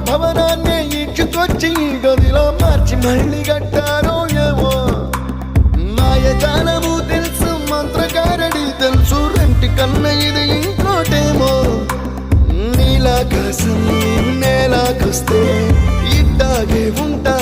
భవనాన్ని ఇచ్చుకొచ్చి గదిలో మార్చి మళ్ళీ కట్టారో ఏమో మాయజాలము తెలుసు మంత్రకారడి తెలుసు రెంటి కన్న ఇది ఇంకోటేమో నీలాకాశం నేలాకొస్తే ఇట్టాగే ఉంటా